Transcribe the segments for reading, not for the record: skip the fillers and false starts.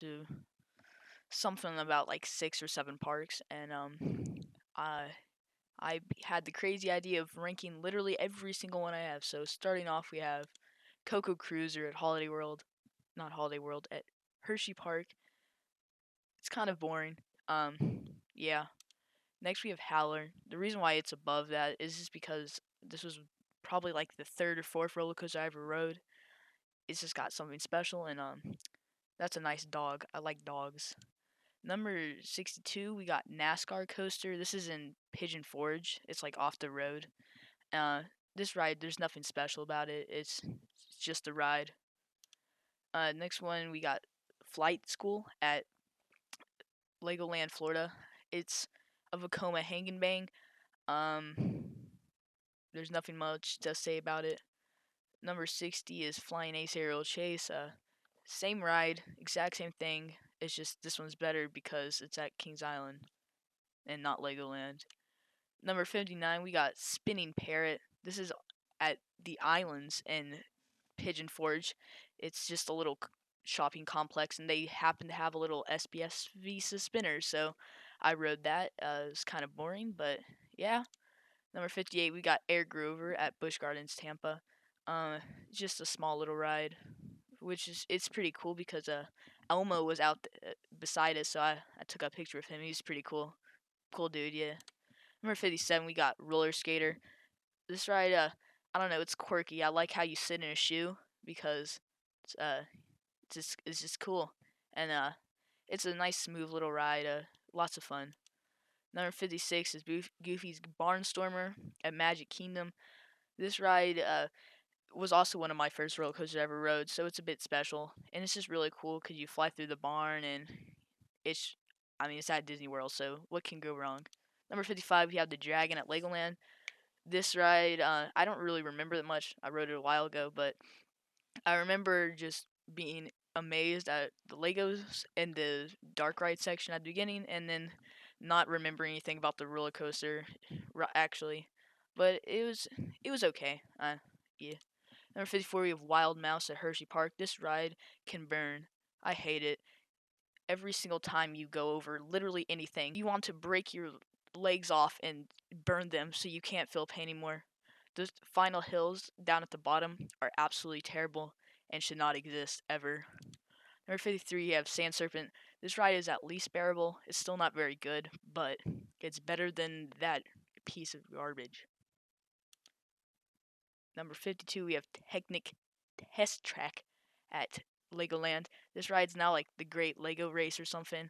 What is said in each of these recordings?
to something about like 6 or 7 parks, and I had the crazy idea of ranking literally every single one I have. So starting off, we have Coco Cruiser at Holiday World, not Holiday World, at Hershey Park. It's kind of boring. Yeah. Next we have Howler. The reason why it's above that is just because this was probably like the third or fourth roller coaster I ever rode. It's just got something special, and that's a nice dog. I like dogs. Number 62, we got NASCAR coaster. This is in Pigeon Forge. It's like off the road. Uh, this ride, there's nothing special about it. It's just a ride. Next one, we got Flight School at Legoland, Florida. It's a Vekoma hang and bang. Um, there's nothing much to say about it. Number 60 is Flying Ace Aerial Chase. Same ride, exact same thing. It's just this one's better because it's at Kings Island and not Legoland. Number 59, we got Spinning Parrot. This is at the Islands in Pigeon Forge. It's just a little shopping complex, and they happen to have a little SBS Visa spinner, so I rode that. It's kind of boring, but yeah. Number 58, we got Air Grover at Busch Gardens, Tampa. Just a small little ride, which is it's pretty cool because Elmo was out beside us, so I took a picture of him. He's pretty cool dude, yeah. Number 57, we got Roller Skater. This ride, I don't know, it's quirky. I like how you sit in a shoe because it's just cool, and it's a nice smooth little ride. Lots of fun. Number 56 is Goofy's Barnstormer at Magic Kingdom. This ride was also one of my first roller coasters I ever rode, so it's a bit special, and it's just really cool because you fly through the barn, and it's at Disney World, so what can go wrong? Number 55, we have the Dragon at Legoland. This ride, I don't really remember that much. I rode it a while ago, but I remember just being amazed at the Legos and the dark ride section at the beginning, and then not remembering anything about the roller coaster, actually. But it was okay. Yeah. Number 54, we have Wild Mouse at Hershey Park. This ride can burn. I hate it. Every single time you go over literally anything, you want to break your legs off and burn them so you can't feel pain anymore. Those final hills down at the bottom are absolutely terrible and should not exist ever. Number 53, you have Sand Serpent. This ride is at least bearable. It's still not very good, but it's better than that piece of garbage. Number 52, we have Technic Test Track at Legoland. This ride's now like the Great Lego Race or something.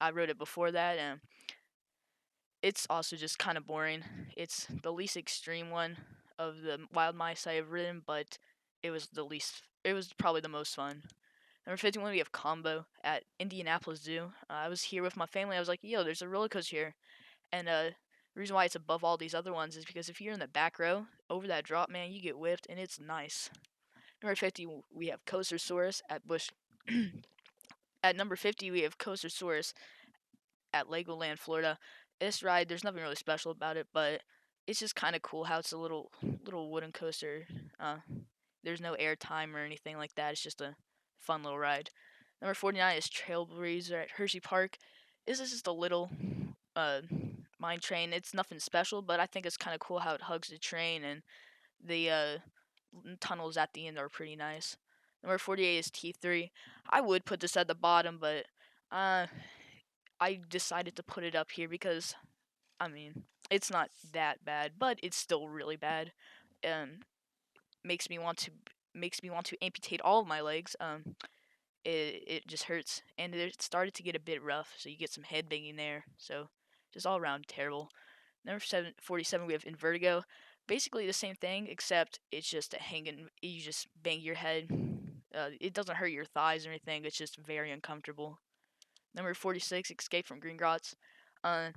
I rode it before that, and it's also just kind of boring. It's the least extreme one of the Wild Mice I have ridden, but it was the least. It was probably the most fun. Number 51, we have Combo at Indianapolis Zoo. I was here with my family. I was like, yo, there's a roller coaster here. And the reason why it's above all these other ones is because if you're in the back row, over that drop, man, you get whipped, and it's nice. Number 50, we have Coastersaurus at Busch. At number 50, we have Coastersaurus at Legoland, Florida. This ride, there's nothing really special about it, but it's just kind of cool how it's a little wooden coaster. Uh, there's no air time or anything like that. It's just a fun little ride. Number 49 is Trailblazer at Hershey Park. This is just a little uh, mine train. It's nothing special, but I think it's kind of cool how it hugs the train, and the tunnels at the end are pretty nice. Number 48 is T3. I would put this at the bottom, but uh, I decided to put it up here because, I mean, it's not that bad, but it's still really bad. Um, makes me want to amputate all of my legs. It just hurts, and it started to get a bit rough, so you get some head banging there. So just all around terrible. Number 47, we have Invertigo. Basically the same thing, except it's just a hanging. You just bang your head. It doesn't hurt your thighs or anything. It's just very uncomfortable. Number 46, Escape from Gringotts. Uh,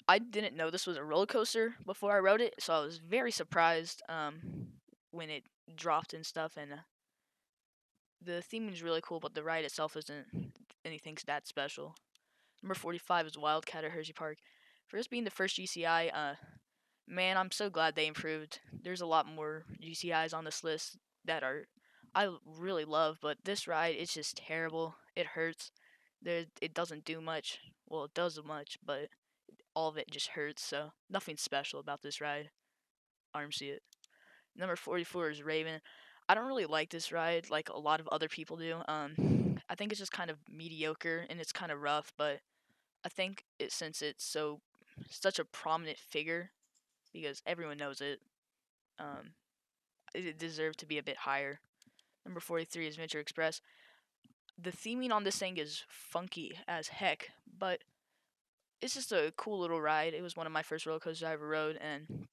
I didn't know this was a roller coaster before I rode it, so I was very surprised when it dropped and stuff. And the theming is really cool, but the ride itself isn't anything that special. Number 45 is Wildcat at Hershey Park. For this being the first GCI, man, I'm so glad they improved. There's a lot more GCIs on this list that are I really love, but this ride it's just terrible. It hurts. It doesn't do much. Well, it does much, but all of it just hurts. So nothing special about this ride. Armsy it. Number 44 is Raven. I don't really like this ride like a lot of other people do. I think it's just kind of mediocre and it's kind of rough, but I think since it's such a prominent figure because everyone knows it, um, it deserved to be a bit higher. Number 43 is Venture Express. The theming on this thing is funky as heck, but it's just a cool little ride. It was one of my first roller coasters I ever rode, and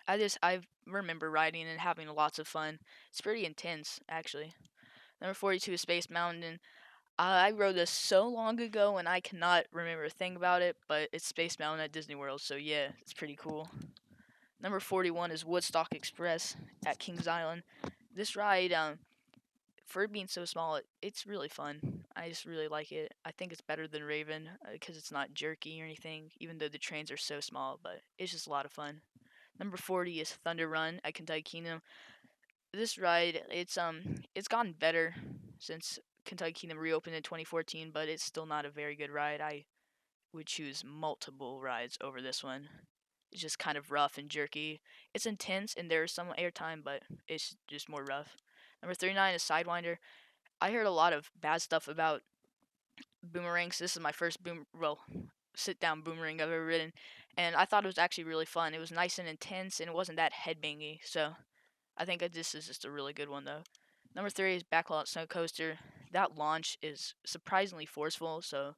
I remember riding and having lots of fun. It's pretty intense, actually. Number 42 is Space Mountain. I rode this so long ago, and I cannot remember a thing about it, but it's Space Mountain at Disney World, so yeah, it's pretty cool. Number 41 is Woodstock Express at Kings Island. This ride, for it being so small, it's really fun. I just really like it. I think it's better than Raven because it's not jerky or anything, even though the trains are so small, but it's just a lot of fun. Number 40 is Thunder Run at Kentucky Kingdom. This ride, it's gotten better since Kentucky Kingdom reopened in 2014, but it's still not a very good ride. I would choose multiple rides over this one. It's just kind of rough and jerky. It's intense and there's some airtime, but it's just more rough. Number 39 is Sidewinder. I heard a lot of bad stuff about boomerangs. This is my first sit down boomerang I've ever ridden, and I thought it was actually really fun. It was nice and intense, and it wasn't that headbangy. So I think that this is just a really good one though. Number 3 is Backlot Snow Coaster. That launch is surprisingly forceful, so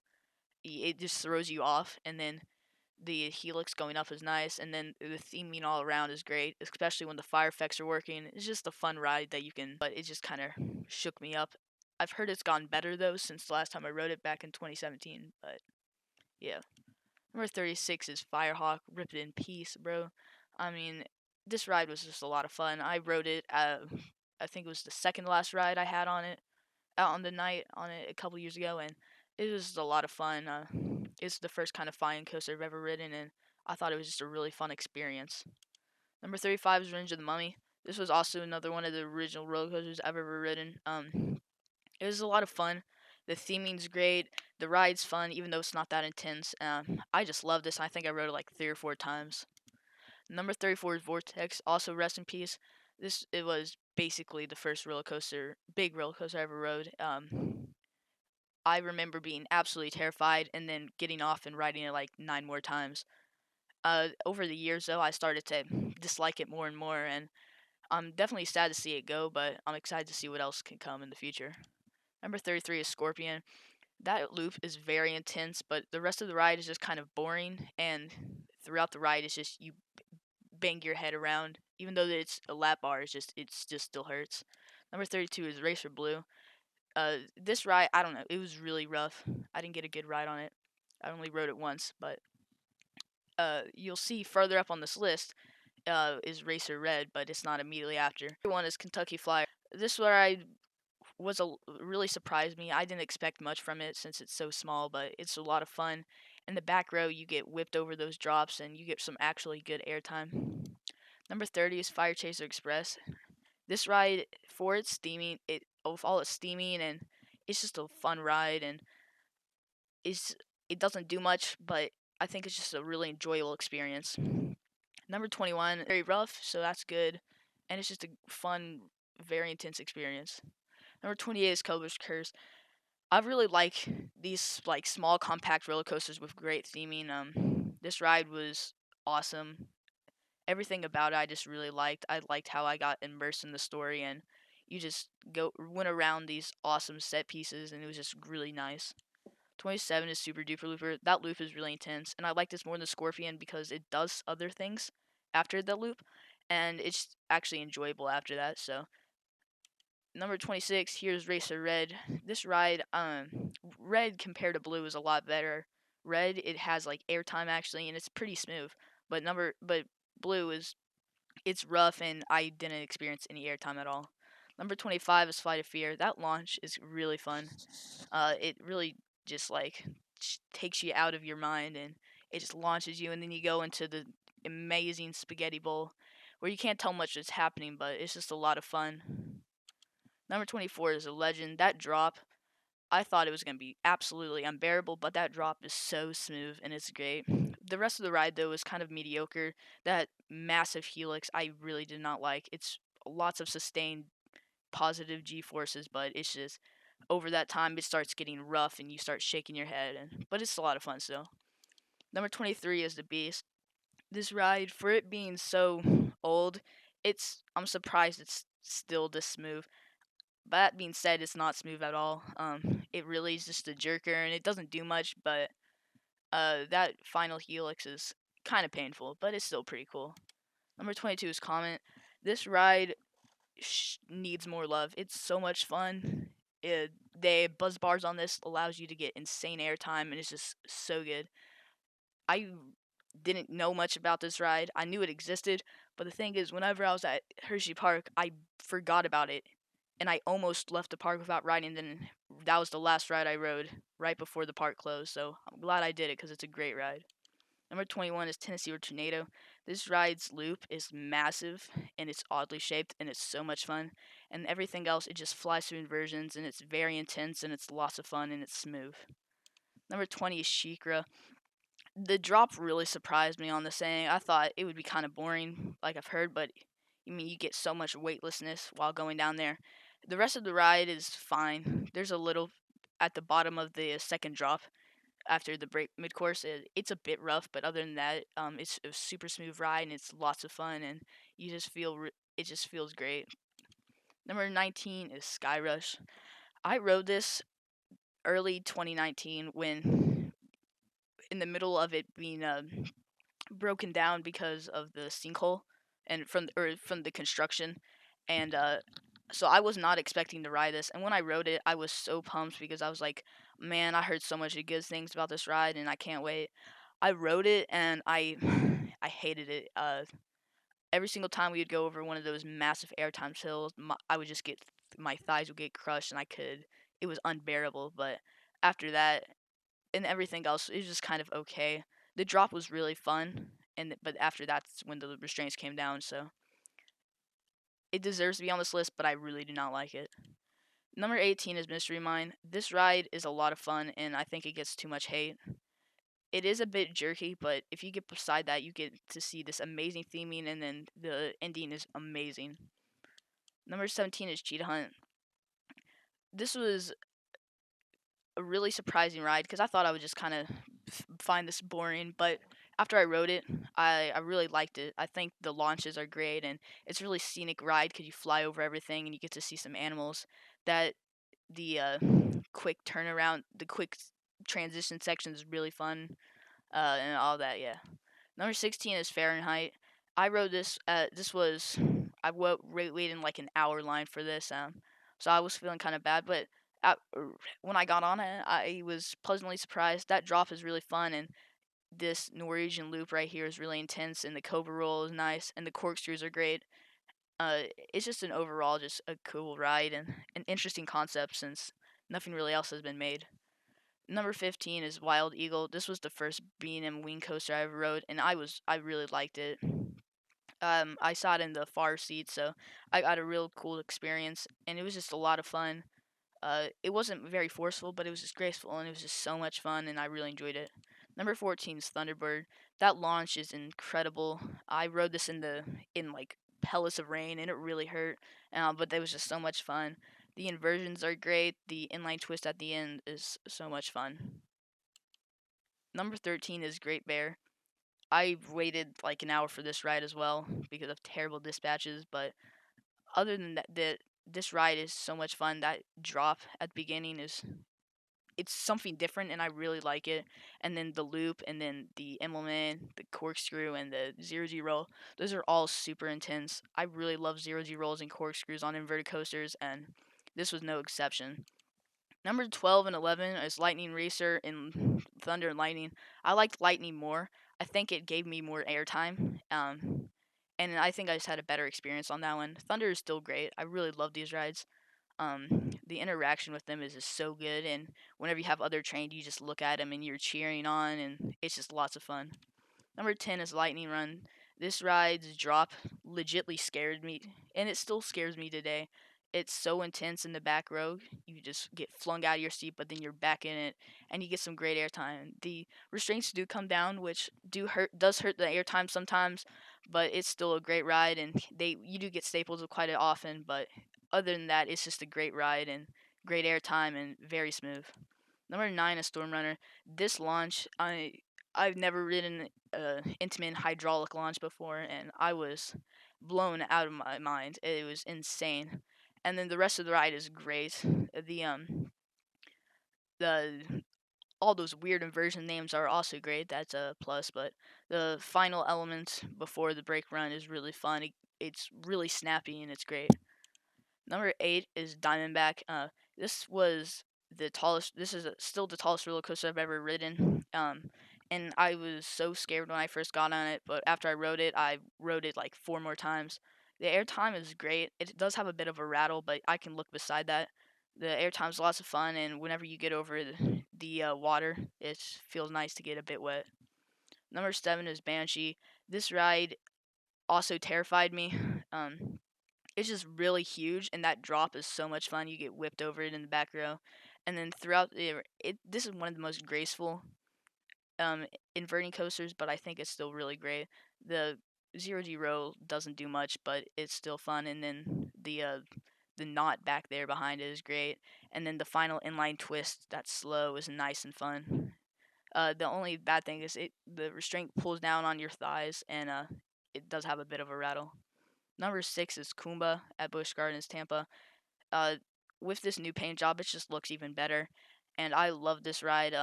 it just throws you off, and then the helix going up is nice, and then the theming all around is great, especially when the fire effects are working. It's just a fun ride that you can, but it just kind of shook me up. I've heard it's gone better though since the last time I rode it back in 2017, but yeah. Number 36 is Firehawk. Rip it in peace, bro. I mean, this ride was just a lot of fun. I rode it. I think it was the second to last ride I had on it, out on the night on it a couple years ago, and it was a lot of fun. It's the first kind of flying coaster I've ever ridden, and I thought it was just a really fun experience. Number 35 is Revenge of the Mummy. This was also another one of the original roller coasters I've ever ridden. It was a lot of fun. The theming's great. The ride's fun, even though it's not that intense. I just love this. I think I rode it like 3 or 4 times. Number 34 is Vortex. Also, rest in peace. It was basically the first big roller coaster I ever rode. I remember being absolutely terrified and then getting off and riding it like 9 more times. Over the years, though, I started to dislike it more and more, and I'm definitely sad to see it go, but I'm excited to see what else can come in the future. Number 33 is Scorpion. That loop is very intense, but the rest of the ride is just kind of boring, and throughout the ride, it's just you bang your head around. Even though it's a lap bar, it's just still hurts. Number 32 is Racer Blue. This ride, I don't know, it was really rough. I didn't get a good ride on it. I only rode it once, but you'll see further up on this list is Racer Red, but it's not immediately after. One is Kentucky Flyer. This ride really surprised me. I didn't expect much from it since it's so small, but it's a lot of fun. In the back row, you get whipped over those drops, and you get some actually good airtime. Number 30 is Fire Chaser Express. This ride, for its steaming, of all its steaming, and it's just a fun ride, and it's it doesn't do much, but I think it's just a really enjoyable experience. Number 21, very rough, so that's good, and it's just a fun, very intense experience. Number 28 is Cobra's Curse. I really like these like small compact roller coasters with great theming. This ride was awesome. Everything about it I just really liked. I liked how I got immersed in the story, and you just went around these awesome set pieces, and it was just really nice. 27 is Super Duper Looper. That loop is really intense, and I like this more than Scorpion because it does other things after the loop, and it's actually enjoyable after that. So number 26, here's Racer Red. This ride, red compared to blue is a lot better. Red, it has like airtime actually, and it's pretty smooth. But blue it's rough, and I didn't experience any airtime at all. Number 25 is Flight of Fear. That launch is really fun. It really just like takes you out of your mind, and it just launches you, and then you go into the amazing spaghetti bowl, where you can't tell much is happening, but it's just a lot of fun. Number 24 is a legend. That drop, I thought it was going to be absolutely unbearable, but that drop is so smooth and it's great. The rest of the ride, though, was kind of mediocre. That massive helix, I really did not like. It's lots of sustained positive G forces, but it's just over that time it starts getting rough and you start shaking your head. But it's a lot of fun still. Number 23 is the Beast. This ride, for it being so old, I'm surprised it's still this smooth. But that being said, it's not smooth at all. It really is just a jerker, and it doesn't do much. But that final helix is kind of painful, but it's still pretty cool. Number 22 is Comet. This ride needs more love. It's so much fun. They buzz bars on this allows you to get insane airtime, and it's just so good. I didn't know much about this ride. I knew it existed, but the thing is, whenever I was at Hershey Park, I forgot about it, and I almost left the park without riding. Then that was the last ride I rode right before the park closed. So I'm glad I did it because it's a great ride. Number 21 is Tennessee Tornado. This ride's loop is massive and it's oddly shaped and it's so much fun. And everything else, it just flies through inversions and it's very intense and it's lots of fun and it's smooth. Number 20 is Shikra. The drop really surprised me on the saying. I thought it would be kind of boring, like I've heard, but I mean, you get so much weightlessness while going down there. The rest of the ride is fine. There's a little at the bottom of the second drop after the break mid course. It's a bit rough, but other than that, it's a super smooth ride and it's lots of fun, and you just it just feels great. Number 19 is Sky Rush. I rode this early 2019 when in the middle of it being broken down because of the sinkhole and from the construction, and so I was not expecting to ride this. And when I rode it, I was so pumped because I was like, man, I heard so much good things about this ride, and I can't wait. I rode it and I hated it. Every single time we would go over one of those massive airtime hills, I would just get my thighs would get crushed, and it was unbearable. But after that, and everything else, it was just kind of okay. The drop was really fun, but after that's when the restraints came down. So it deserves to be on this list, but I really do not like it. Number 18 is Mystery Mine. This ride is a lot of fun, and I think it gets too much hate. It is a bit jerky, but if you get beside that, you get to see this amazing theming, and then the ending is amazing. Number 17 is Cheetah Hunt. This was a really surprising ride because I thought I would just kind of find this boring, but after I rode it, I really liked it. I think the launches are great, and it's a really scenic ride because you fly over everything and you get to see some animals. That the quick turnaround, the quick transition section is really fun, and all that. Yeah. Number 16 is Fahrenheit. I rode this. This was I waited in like an hour line for this. So I was feeling kind of bad, but at, when I got on it, I was pleasantly surprised. That drop is really fun, and this Norwegian loop right here is really intense, and the cobra roll is nice, and the corkscrews are great. It's just an overall just a cool ride and an interesting concept since nothing really else has been made. Number 15 is Wild Eagle. This was the first B&M wing coaster I ever rode, and I really liked it. I sat in the far seat, so I got a real cool experience, and it was just a lot of fun. It wasn't very forceful, but it was just graceful, and it was just so much fun, and I really enjoyed it. Number 14 is Thunderbird. That launch is incredible. I rode this in like pellets of rain, and it really hurt, but it was just so much fun. The inversions are great. The inline twist at the end is so much fun. Number 13 is Great Bear. I waited like an hour for this ride as well because of terrible dispatches, but other than that, this ride is so much fun. That drop at the beginning is it's something different, and I really like it. And then the loop, and then the implement, the corkscrew, and the zero G roll. Those are all super intense. I really love zero G rolls and corkscrews on inverted coasters, and this was no exception. Number 12 and 11 is Lightning Racer and Thunder and Lightning. I liked Lightning more. I think it gave me more airtime. And I think I just had a better experience on that one. Thunder is still great. I really love these rides. The interaction with them is just so good, and whenever you have other trained, you just look at them and you're cheering on, and it's just lots of fun. Number 10 is Lightning Run. This ride's drop legitly scared me, and it still scares me today. It's so intense in the back row. You just get flung out of your seat, but then you're back in it, and you get some great airtime. The restraints do come down, which does hurt the airtime sometimes, but it's still a great ride, and you do get staples quite often. But other than that, it's just a great ride and great airtime and very smooth. Number 9 is Storm Runner. This launch, I've never ridden a Intamin hydraulic launch before, and I was blown out of my mind. It was insane. And then the rest of the ride is great. The all those weird inversion names are also great. That's a plus. But the final element before the brake run is really fun. It's really snappy and it's great. Number 8 is Diamondback. This was the tallest. This is still the tallest roller coaster I've ever ridden. And I was so scared when I first got on it, but after I rode it like 4 more times. The airtime is great. It does have a bit of a rattle, but I can look beside that. The airtime's lots of fun, and whenever you get over the water, it feels nice to get a bit wet. Number 7 is Banshee. This ride also terrified me. Um, it's just really huge, and that drop is so much fun. You get whipped over it in the back row, and then throughout this is one of the most graceful um, inverting coasters, but I think it's still really great. The zero G roll doesn't do much, but it's still fun, and then the knot back there behind it is great, and then the final inline twist that's slow is nice and fun. The only bad thing is the restraint pulls down on your thighs, and it does have a bit of a rattle. Number 6 is Kumba at Busch Gardens, Tampa. Uh, with this new paint job, it just looks even better, and I love this ride.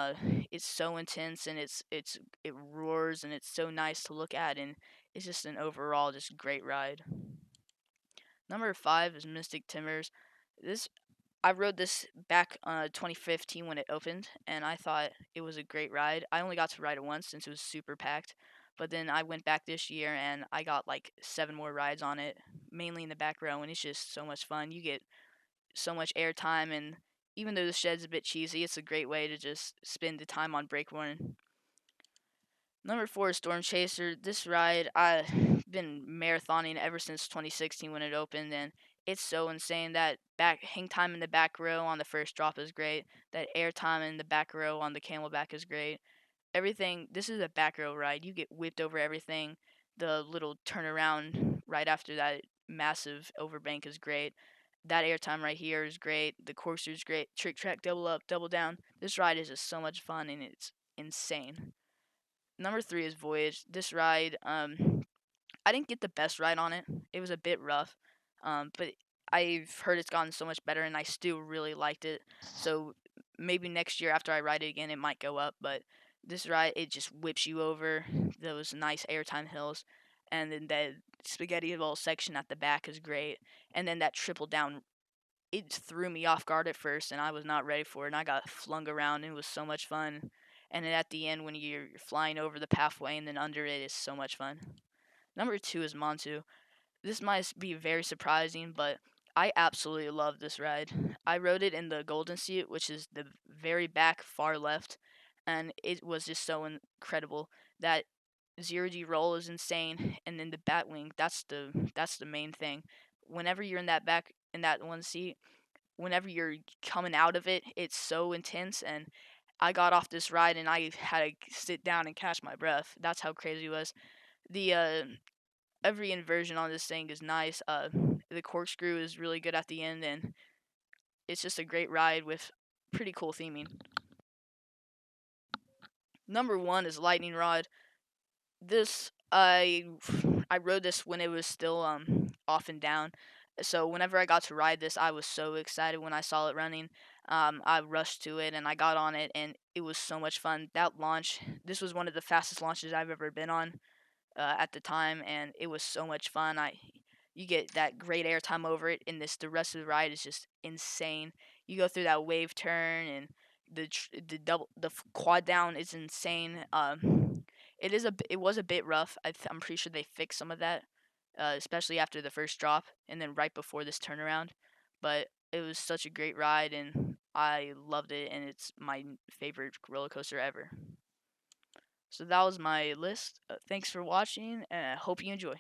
It's so intense and it roars and it's so nice to look at, and it's just an overall just great ride. Number 5 is Mystic Timbers. This I rode this back 2015 when it opened, and I thought it was a great ride. I only got to ride it once since it was super packed, but then I went back this year and I got like 7 more rides on it, mainly in the back row, and it's just so much fun. You get so much airtime, and even though the shed's a bit cheesy, it's a great way to just spend the time on brake run. Number 4 is Storm Chaser. This ride, I've been marathoning ever since 2016 when it opened, and it's so insane. That back hang time in the back row on the first drop is great. That air time in the back row on the camelback is great. Everything. This is a back row ride. You get whipped over everything. The little turnaround right after that massive overbank is great. That airtime right here is great. The courser is great. Trick track, double up, double down. This ride is just so much fun and it's insane. Number 3 is Voyage. This ride, I didn't get the best ride on it. It was a bit rough, but I've heard it's gotten so much better, and I still really liked it. So maybe next year after I ride it again, it might go up. But this ride, it just whips you over those nice airtime hills, and then that spaghetti little section at the back is great, and then that triple down. It threw me off guard at first, and I was not ready for it, and I got flung around, and it was so much fun. And then at the end, when you're flying over the pathway and then under it, is so much fun. Number 2 is Montu. This might be very surprising, but I absolutely love this ride. I rode it in the Golden Seat, which is the very back far left, and it was just so incredible. That zero G roll is insane, and then the Batwing, that's the main thing. Whenever you're in that back in that one seat, whenever you're coming out of it, it's so intense, and I got off this ride and I had to sit down and catch my breath. That's how crazy it was. The every inversion on this thing is nice. The corkscrew is really good at the end, and it's just a great ride with pretty cool theming. Number 1 is Lightning Rod. This I rode this when it was still off and down. So whenever I got to ride this, I was so excited when I saw it running. I rushed to it and I got on it, and it was so much fun. That launch, this was one of the fastest launches I've ever been on at the time, and it was so much fun. You get that great airtime over it, and the rest of the ride is just insane. You go through that wave turn, and the quad down is insane. It was a bit rough. I'm pretty sure they fixed some of that, especially after the first drop, and then right before this turnaround. But it was such a great ride, and I loved it, and it's my favorite roller coaster ever. So that was my list. Thanks for watching, and I hope you enjoy.